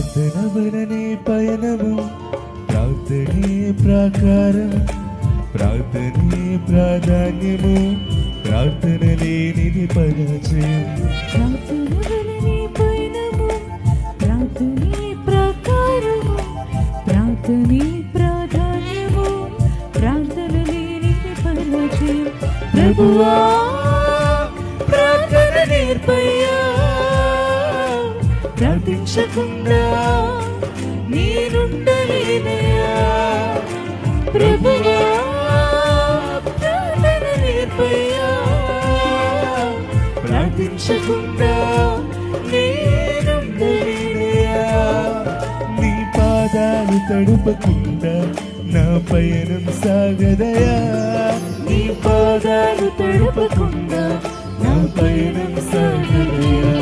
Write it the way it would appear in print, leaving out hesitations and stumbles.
ప్రార్థన వలనే పయనము, ప్రార్థనే ప్రాకారం, ప్రార్థనే ప్రాధాన్యము, ప్రార్థన లేనిది పరాజయం. ప్రార్థన వలనే పయనము, ప్రార్థనే ప్రాకారము, ప్రార్థనే ప్రాధాన్యము, ప్రార్థన లేనిది పరాజయం. ప్రభువా ప్రార్థన నేర్పయ్యా, ప్రార్థించకుండా నేనుండలేనయ్యా. ప్రభువా ప్రార్థన నేర్పయ్యా, ప్రార్థించకుండా నేనుండలేనయ్యా. నీ పాదాలు తడుపకుండా నా పయనం సాగదయా, నీ పాదాలు తడపకుండా నా పయనం సాగదయా.